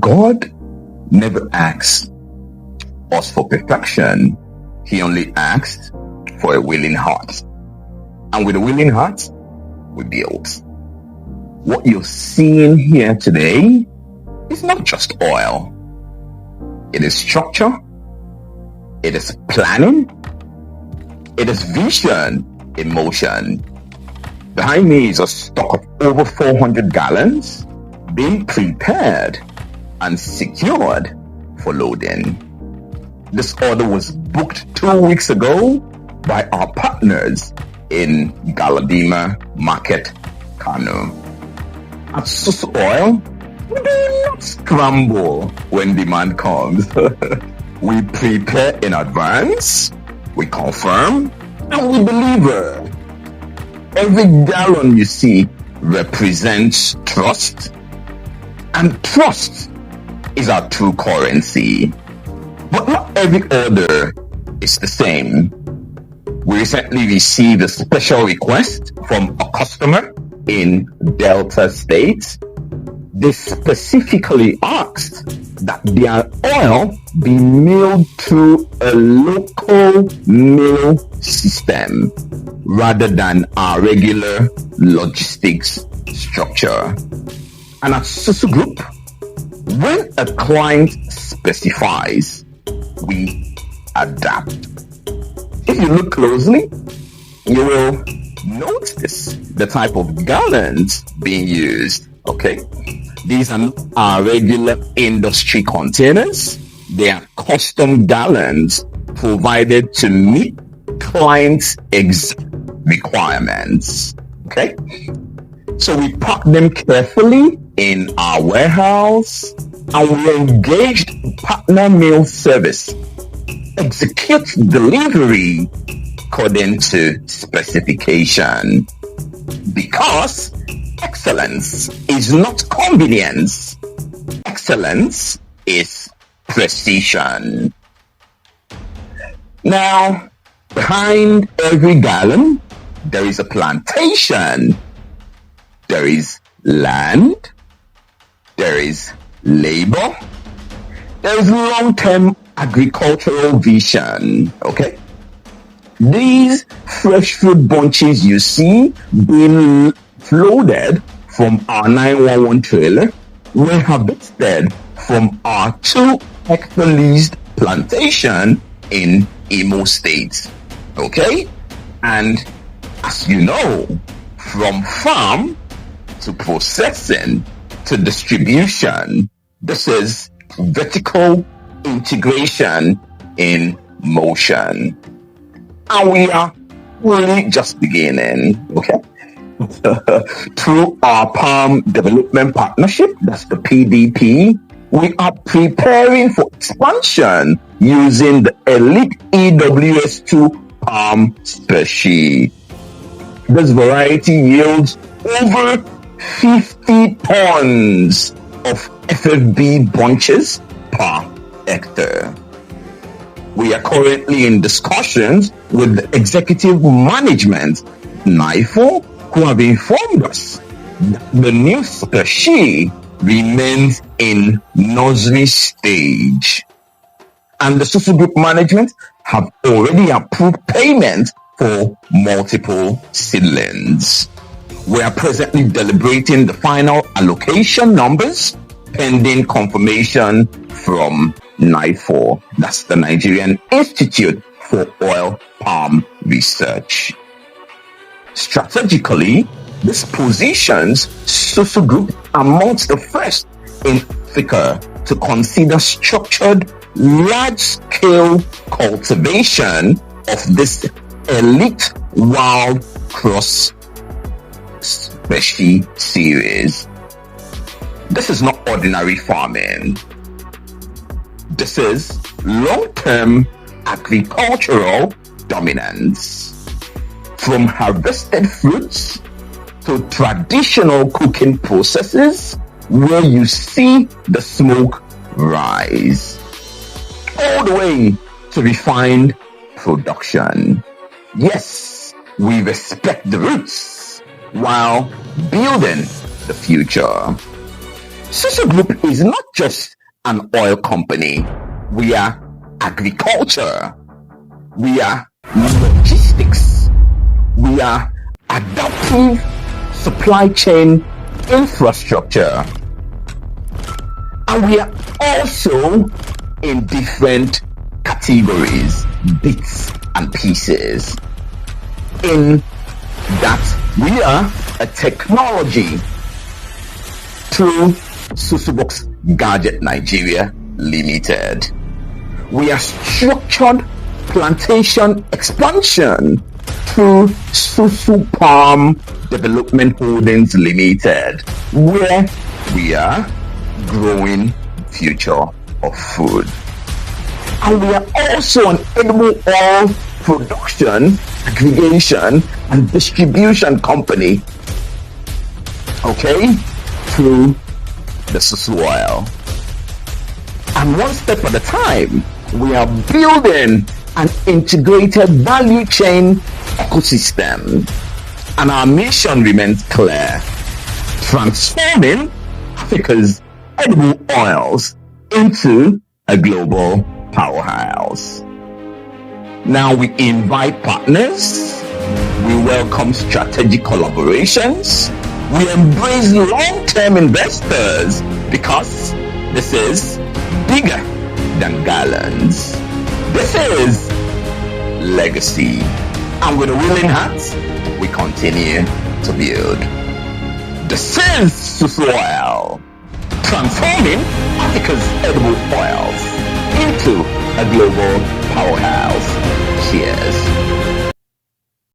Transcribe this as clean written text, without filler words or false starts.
God never asked us for perfection. He only asked for a willing heart. And with a willing heart, we build. What you're seeing here today is not just oil. It is structure. It is planning. It is vision, emotion. Behind me is a stock of over 400 gallons being prepared and secured for loading. This order was booked 2 weeks ago by our partners in Galadima Market, Kano. At Susu Oil, we do not scramble when demand comes. We prepare in advance, we confirm, and we deliver. Every gallon you see represents trust, and trust is our true currency. But not every order is the same. We recently received a special request from a customer in Delta State. They specifically asked that their oil be milled through a local mill system rather than our regular logistics structure. And at Susu Group, when a client specifies, we adapt. If you look closely, you will notice the type of gallons being used. Okay, these are our regular industry containers. They are custom gallons provided to meet clients' exact requirements. Okay, so we pack them carefully in our warehouse, and we engaged partner meal service execute delivery according to specification, because excellence is not convenience. Excellence is precision. Now, behind every gallon, there is a plantation. There is land. There is labor. There is long-term agricultural vision. Okay? These fresh fruit bunches you see being loaded from our 911 trailer were harvested from our 2-hectare leased plantation in Imo State. Okay? And as you know, from farm to processing to distribution, this is vertical integration in motion. And we are really just beginning, okay? Through our Palm Development Partnership, that's the PDP, we are preparing for expansion using the elite EWS2 Palm specie. This variety yields over 50 tons of FFB bunches per hectare. We are currently in discussions with the executive management, NIFO, who have informed us that the new specie remains in nursery stage. And the Susu Group management have already approved payment for multiple seedlings. We are presently deliberating the final allocation numbers pending confirmation from NIFO, that's the Nigerian Institute for Oil Palm Research. Strategically, this positions Susu Group amongst the first in Africa to consider structured large-scale cultivation of this elite wild cross specie series. This is not ordinary farming. This is long-term agricultural dominance. From harvested fruits to traditional cooking processes where you see the smoke rise, all the way to refined production. Yes, we respect the roots while building the future. Susu Group is not just an oil company. We are agriculture. We are logistics. We are adaptive supply chain infrastructure. And we are also in different categories, bits and pieces. In that we are a technology through Susu Gadget Nigeria Limited. We are structured plantation expansion through Susu Palm Development Holdings Limited, where we are growing future of food. And we are also an edible oil production, aggregation, and distribution company, okay, through the Susu oil. And one step at a time, we are building an integrated value chain ecosystem. And our mission remains clear: transforming Africa's edible oils into a global powerhouse. Now we invite partners, we welcome strategic collaborations, we embrace long-term investors, because this is bigger than gallons. This is legacy. And with a willing heart, we continue to build. This is Susu Oil, transforming Africa's edible oils into a global powerhouse. Cheers.